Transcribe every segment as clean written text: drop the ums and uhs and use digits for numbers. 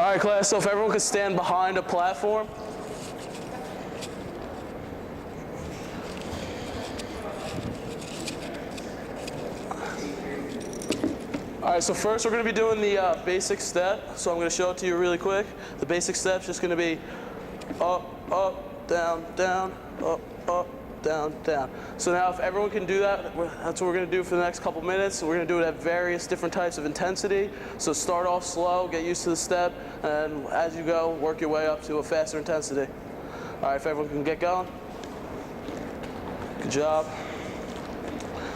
All right, class, so if everyone could stand behind a platform. All right, so first we're going to be doing the basic step. So I'm going to show it to you really quick. The basic step's just going to be up, up, down, down, up, up, down, down. So now if everyone can do that, that's what we're going to do for the next couple minutes. We're going to do it at various different types of intensity. So start off slow, get used to the step, and as you go, work your way up to a faster intensity. All right, if everyone can get going. Good job.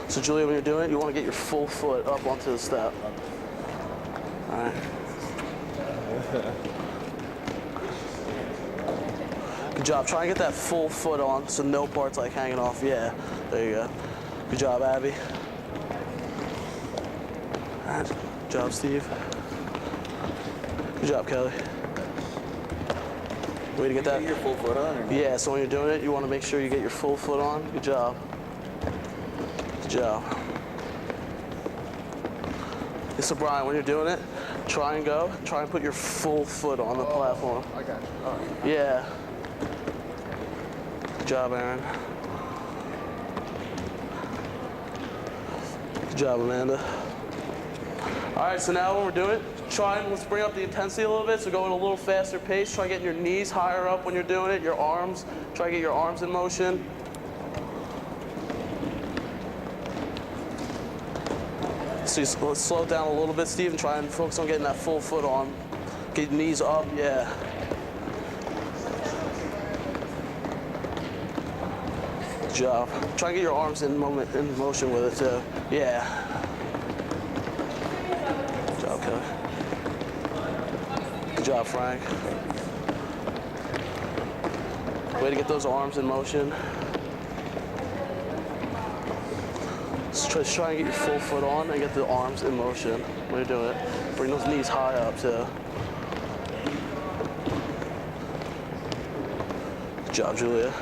So Julia, when you're doing it, you want to get your full foot up onto the step. All right. Good job. Try and get that full foot on so no part's like hanging off. Yeah, there you go. Good job, Abby. All right. Good job, Steve. Good job, Kelly. Way to get that. You get your full foot on? Or not? Yeah, so when you're doing it, you want to make sure you get your full foot on. Good job. Good job. Okay, so Brian, when you're doing it, try and put your full foot on the platform. I got you. All right. Yeah. Good job, Aaron. Good job, Amanda. All right, so now when we're doing it, let's bring up the intensity a little bit. So go at a little faster pace. Try getting your knees higher up when you're doing it. Your arms. Try to get your arms in motion. So let's slow it down a little bit, Steve, and try and focus on getting that full foot on. Get your knees up, yeah. Good job. Try and get your arms in motion with it too. Yeah. Good job, Kelly. Good job, Frank. Way to get those arms in motion. Just try and get your full foot on and get the arms in motion when you're doing it. Bring those knees high up too. Good job, Julia.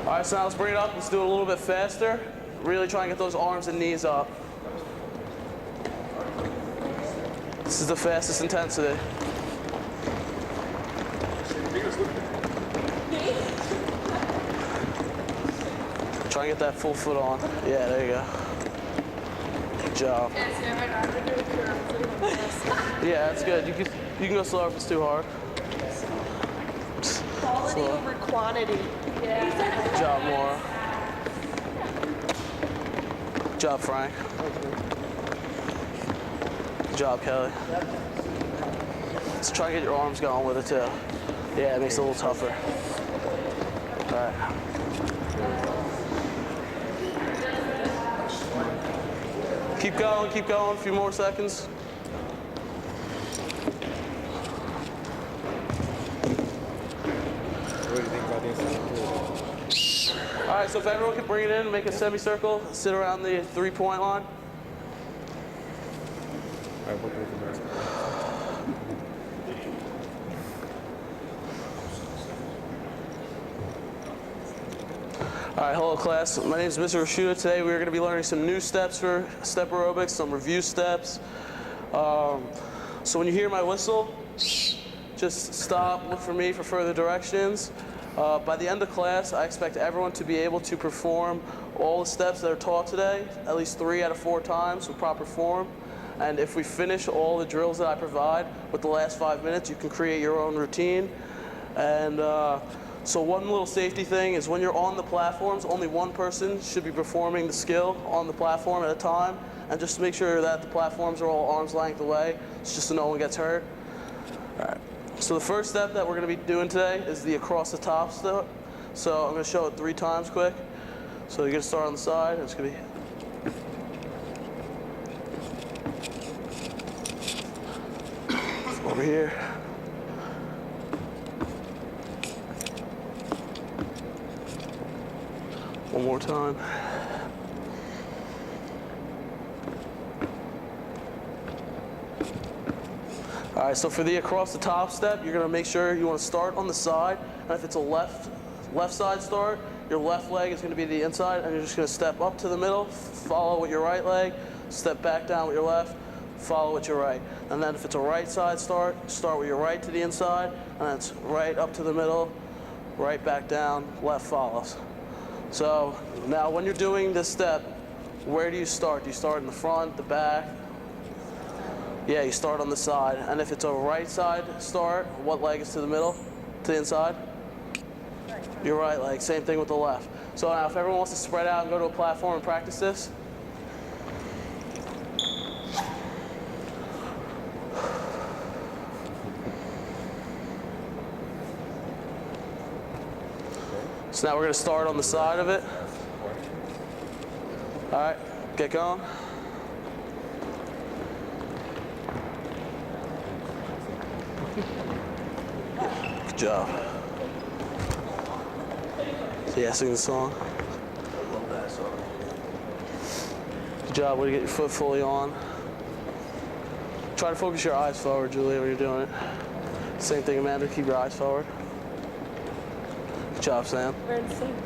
All right, so now let's bring it up. Let's do it a little bit faster. Really try and get those arms and knees up. This is the fastest intensity. Try and get that full foot on. Yeah, there you go. Good job. Yeah, that's good. You can go slower if it's too hard. Quality over quantity. Yeah. Good job, Maura. Good job, Frank. Good job, Kelly. Let's try and get your arms going with it too. Yeah, it makes it a little tougher. All right. Keep going, a few more seconds. What do you think about this? All right, so if everyone can bring it in, make a semicircle, sit around the 3-point line. All right, we'll do the rest. All right, hello class. My name is Mr. Rashuda. Today we're going to be learning some new steps for step aerobics, some review steps. So when you hear my whistle, just stop, look for me for further directions. By the end of class, I expect everyone to be able to perform all the steps that are taught today, at least 3 out of 4 times with proper form. And if we finish all the drills that I provide with the last 5 minutes, you can create your own routine. And so one little safety thing is when you're on the platforms, only one person should be performing the skill on the platform at a time. And just to make sure that the platforms are all arm's length away, it's just so no one gets hurt. All right. So the first step that we're going to be doing today is the across the top step. So I'm going to show it 3 times quick. So you're going to start on the side. It's going to be over here. One more time. All right, so for the across the top step, you're gonna make sure you wanna start on the side, and if it's a left side start, your left leg is gonna be the inside, and you're just gonna step up to the middle, follow with your right leg, step back down with your left, follow with your right. And then if it's a right side start with your right to the inside, and then it's right up to the middle, right back down, left follows. So now when you're doing this step, where do you start? Do you start in the front, the back? Yeah, you start on the side. And if it's a right side start, what leg is to the middle? To the inside? Your right leg. Same thing with the left. So now if everyone wants to spread out and go to a platform and practice this. So now we're going to start on the side of it. All right, get going. Good job. So yeah, sing the song. Good job, way to get your foot fully on. Try to focus your eyes forward, Julia, when you're doing it. Same thing, Amanda, keep your eyes forward. Good job, Sam. We're in sync.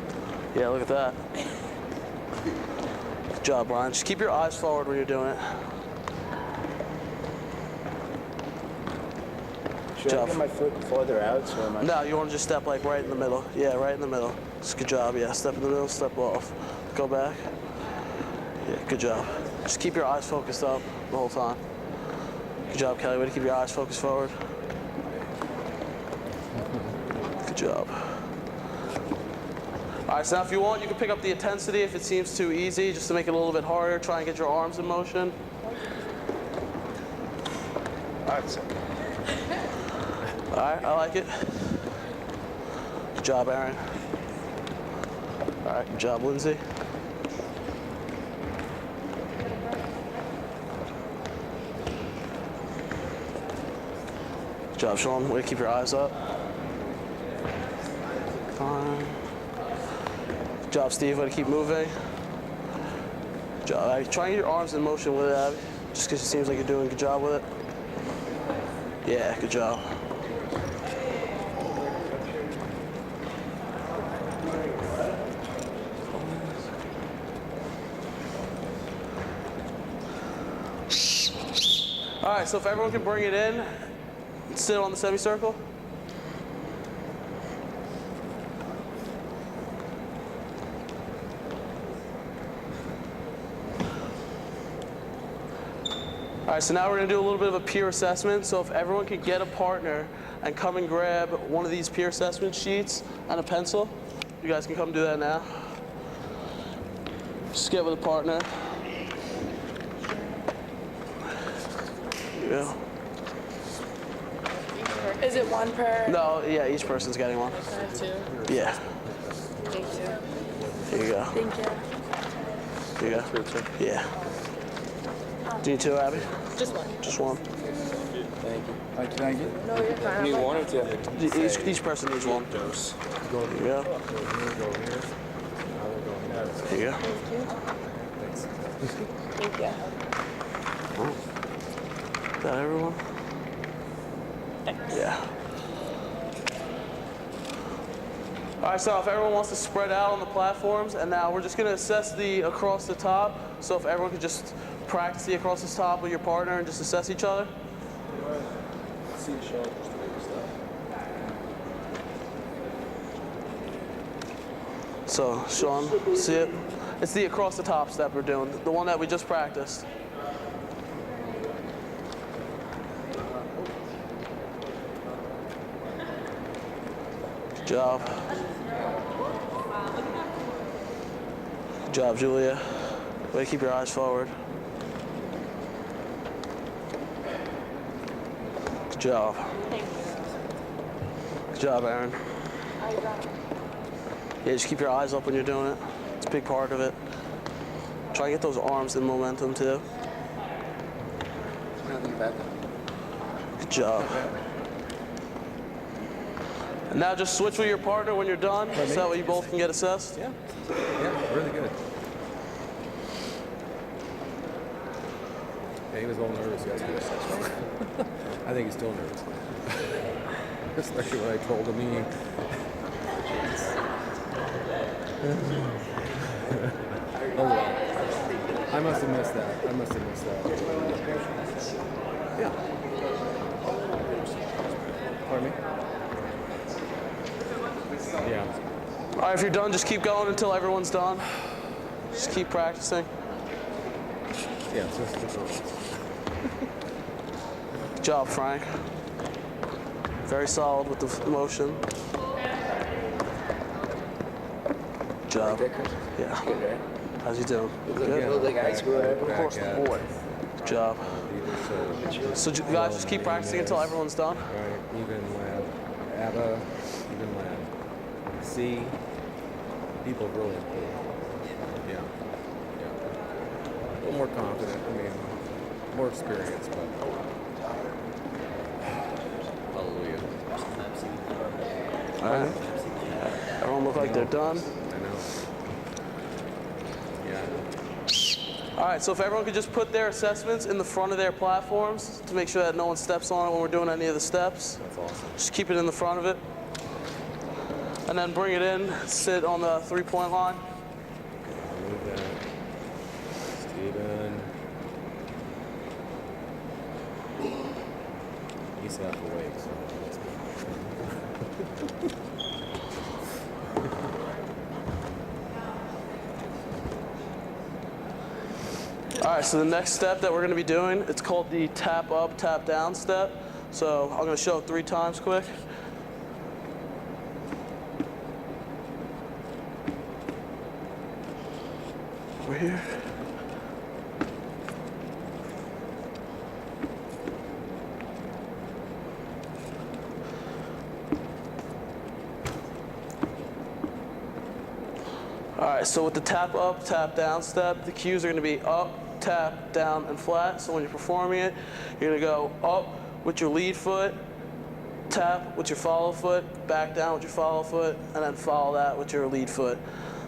Yeah, look at that. Good job, Brian. Just keep your eyes forward when you're doing it. Should I get my foot farther out? So am I... No, you want to just step like right in the middle. Yeah, right in the middle. Just good job. Yeah, step in the middle, step off. Go back. Yeah, good job. Just keep your eyes focused up the whole time. Good job, Kelly. Way to keep your eyes focused forward. Good job. All right, so now if you want, you can pick up the intensity if it seems too easy, just to make it a little bit harder. Try and get your arms in motion. All right, so. All right, I like it. Good job, Aaron. All right, good job, Lindsay. Good job, Sean. Way to keep your eyes up. Fine. Good job, Steve. Way to keep moving. Good job. All right, try and get your arms in motion with it, Abby. Just because it seems like you're doing a good job with it. Yeah, good job. All right, so if everyone can bring it in, sit on the semicircle. All right, so now we're gonna do a little bit of a peer assessment. So if everyone could get a partner and come and grab one of these peer assessment sheets and a pencil, you guys can come do that now. Just get with a partner. Yeah. Is it one per? No, yeah, each person's getting one. Two. Yeah. Thank you. Here you go. Thank you. Here you go. Yeah. Do you need two, Abby? Just one. Just one. Thank you. Can I get? No, you're fine. You need one or two? Each person needs one. Dose. Here you go. Here you go. Thank you. Is that everyone? Yeah. All right, so if everyone wants to spread out on the platforms, and now we're just going to assess the across the top. So if everyone could just practice the across the top with your partner and just assess each other. See the shoulders. So, Sean, see it? It's the across the top step we're doing, the one that we just practiced. Good job. Good job, Julia. Way to keep your eyes forward. Good job. Good job, Aaron. Yeah, just keep your eyes up when you're doing it. It's a big part of it. Try and get those arms in momentum, too. Good job. And now just switch with your partner when you're done, so that way you both can get assessed. Yeah. Yeah, really good. Yeah, he was a little nervous yesterday. I think he's still nervous. Especially when I told him he... Oh well. I must have missed that. Yeah. Pardon me? Yeah. All right, if you're done, just keep going until everyone's done. Just keep practicing. Yeah, it's just Good job, Frank. Very solid with the motion. Good job. Yeah. Good, right? How's you doing? Good. Look like I screwed up. Of course, Back the board. Good job. So guys, just keep practicing until everyone's done. Right, even lab. ABBA, even lab. C, people really improve. Yeah. A little more confident. I mean, more experience, but. Hallelujah. All right. Everyone look like they're done. I know. Yeah. All right, so if everyone could just put their assessments in the front of their platforms to make sure that no one steps on it when we're doing any of the steps. That's awesome. Just keep it in the front of it. And then bring it in, sit on the 3-point line. Move that. Steven. He's half awake, so that's good. All right, so the next step that we're going to be doing, it's called the tap up, tap down step. So I'm going to show it 3 times quick. Over here. All right, so with the tap up, tap down step, the cues are going to be up, tap, down, and flat. So when you're performing it, you're going to go up with your lead foot, tap with your follow foot, back down with your follow foot, and then follow that with your lead foot.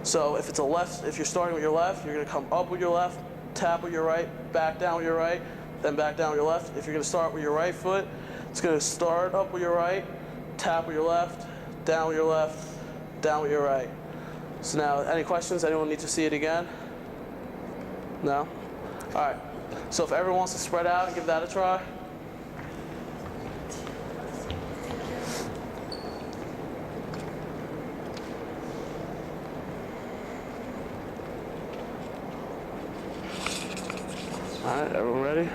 So if it's a left, if you're starting with your left, you're going to come up with your left, tap with your right, back down with your right, then back down with your left. If you're going to start with your right foot, it's going to start up with your right, tap with your left, down with your left, down with your right. So now, any questions? Anyone need to see it again? No? All right. So if everyone wants to spread out and give that a try. All right, everyone ready?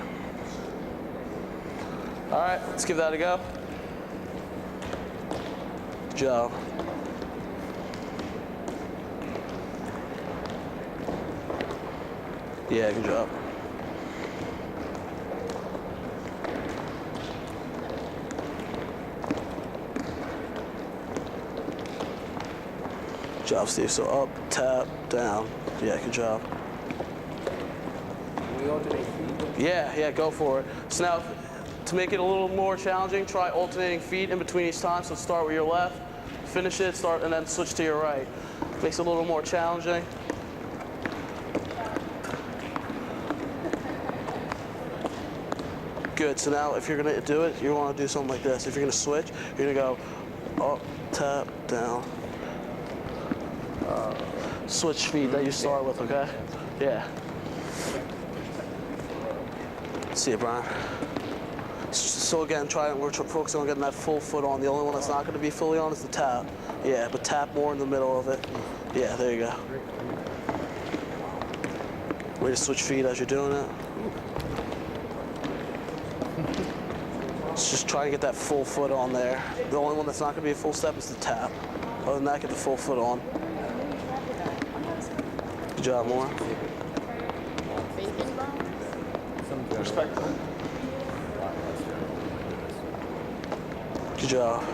All right, let's give that a go. Good job. Yeah, good job. Good job, Steve. So up, tap, down. Yeah, good job. We alternate feet. Yeah, go for it. So now, to make it a little more challenging, try alternating feet in between each time. So start with your left, finish it, start, and then switch to your right. Makes it a little more challenging. Good, so now if you're gonna do it, you wanna do something like this. If you're gonna switch, you're gonna go up, tap, down. Switch feet that you start with, okay? Yeah. See you, Brian. So again, we're focusing on getting that full foot on. The only one that's not gonna be fully on is the tap. Yeah, but tap more in the middle of it. Yeah, there you go. Way to switch feet as you're doing it. Just try to get that full foot on there. The only one that's not going to be a full step is the tap. Other than that, get the full foot on. Good job, Moore. Respect. Good job.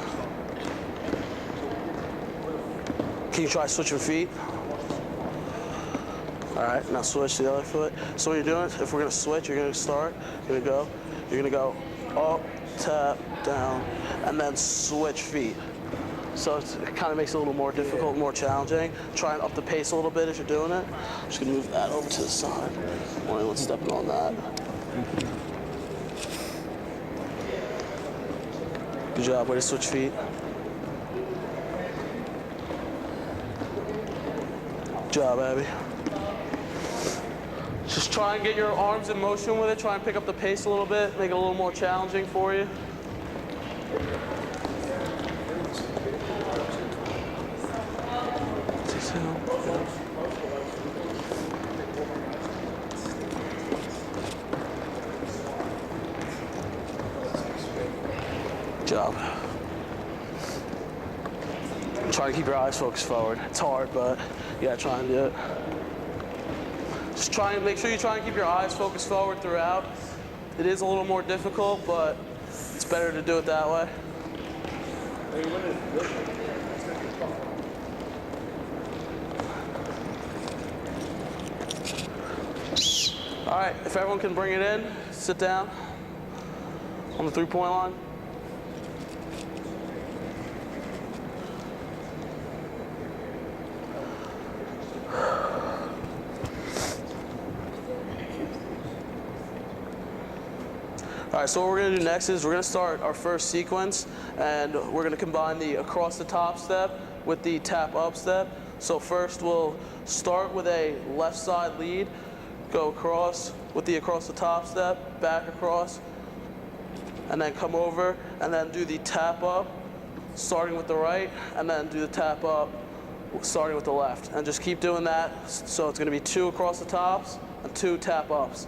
Can you try switching feet? All right, now switch to the other foot. So what you're doing, if we're going to switch, you're going to start, you're going to go up, tap, down, and then switch feet. So it kind of makes it a little more difficult, more challenging. Try and up the pace a little bit if you're doing it. I'm just gonna move that over to the side. Anyone's stepping on that. Good job, way to switch feet. Good job, Abby. Just Just try and get your arms in motion with it. Try and pick up the pace a little bit, make it a little more challenging for you. Good job. Try to keep your eyes focused forward. It's hard, but you gotta try and do it. Just try and make sure you try and keep your eyes focused forward throughout. It is a little more difficult, but it's better to do it that way. All right, if everyone can bring it in, sit down on the three-point line. All right, so what we're gonna do next is we're gonna start our first sequence, and we're gonna combine the across the top step with the tap up step. So first we'll start with a left side lead, go across with the across the top step, back across, and then come over, and then do the tap up, starting with the right, and then do the tap up, starting with the left. And just keep doing that, so it's gonna be 2 across the tops and 2 tap ups.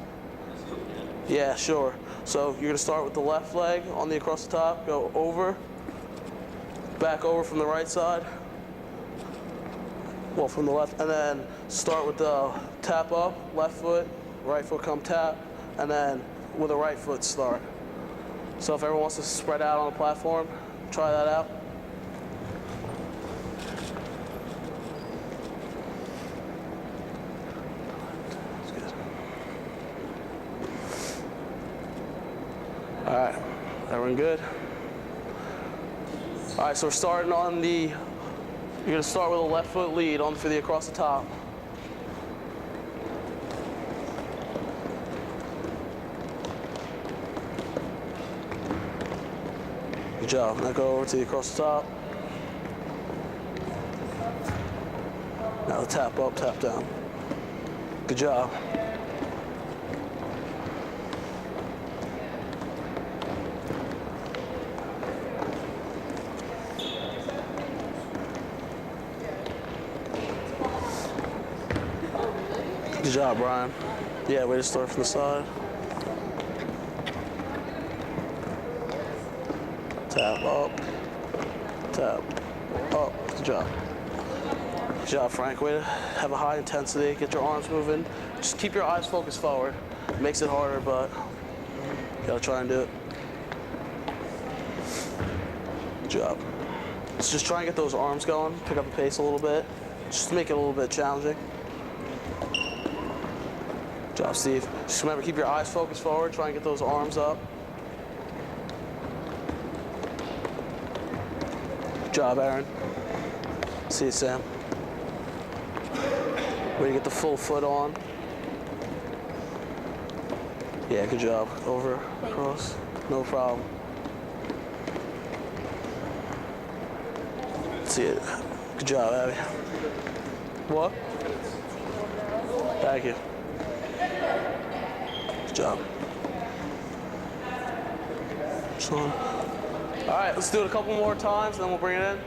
Yeah, sure. So you're gonna start with the left leg on the across the top, go over, back over from the right side, well, from the left, and then start with the tap up, left foot, right foot come tap, and then with a right foot start. So if everyone wants to spread out on the platform, try that out. All right, everyone good? All right, so we're starting on the, you're gonna start with a left foot lead on for the across the top. Good job, now go over to the across the top. Now tap up, tap down. Good job. Good job, Brian. Yeah, way to start from the side. Tap up, tap up. Good job. Good job, Frank. Way to have a high intensity, get your arms moving. Just keep your eyes focused forward. Makes it harder, but you gotta try and do it. Good job. So just try and get those arms going, pick up the pace a little bit, just to make it a little bit challenging. Good job, Steve. Just remember, keep your eyes focused forward. Try and get those arms up. Good job, Aaron. See you, Sam. Way to get the full foot on. Yeah, good job. Over, across, no problem. See it. Good job, Abby. What? Thank you. Good job. So, all right, let's do it a couple more times, and then we'll bring it in.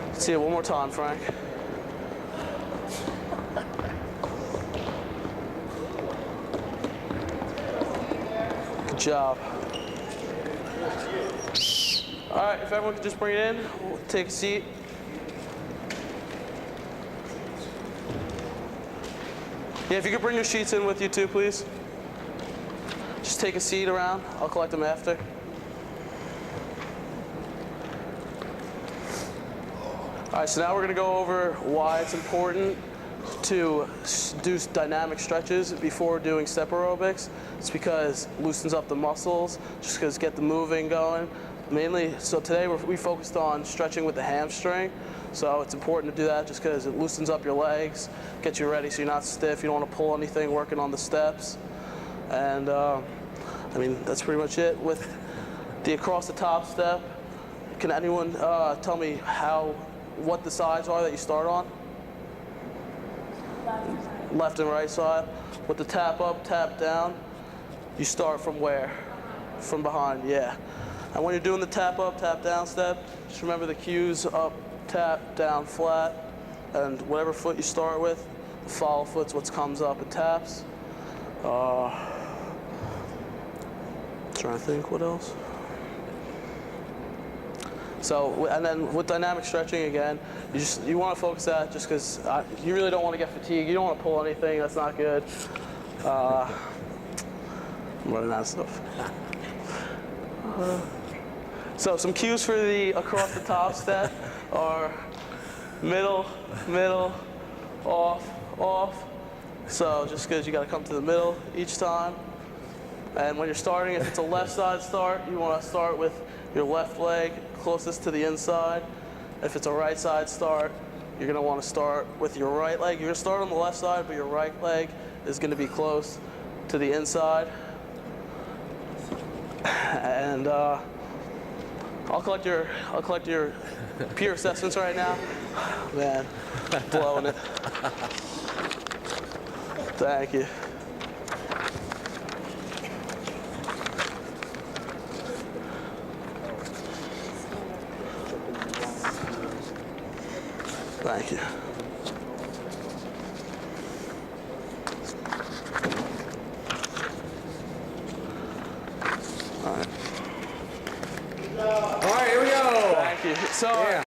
Let's see it one more time, Frank. Good job. All right, if everyone could just bring it in, we'll take a seat. Yeah, if you could bring your sheets in with you too, please. Just take a seat around. I'll collect them after. All right, so now we're gonna go over why it's important to do dynamic stretches before doing step aerobics. It's because it loosens up the muscles, just because get the moving going. Mainly, so today we focused on stretching with the hamstring. So it's important to do that just because it loosens up your legs, gets you ready so you're not stiff, you don't want to pull anything working on the steps. And I mean, that's pretty much it. With the across the top step, can anyone tell me what the sides are that you start on? left and right side. With the tap up, tap down, you start from where? From behind, yeah. And when you're doing the tap up, tap down step, just remember the cues: up, tap, down, flat, and whatever foot you start with, the follow foot's what comes up and taps. Trying to think what else. So, and then with dynamic stretching again, you want to focus that just because you really don't want to get fatigued. You don't want to pull anything. That's not good. I'm running out of stuff. So some cues for the across the top step are middle, middle, off, off. So just because you got to come to the middle each time. And when you're starting, if it's a left side start, you want to start with your left leg closest to the inside. If it's a right side start, you're going to want to start with your right leg. You're going to start on the left side, but your right leg is going to be close to the inside. And I'll collect your peer assessments right now. Man, blowing it. Thank you. Thank you. All right, here we go. Thank you. So. Yeah.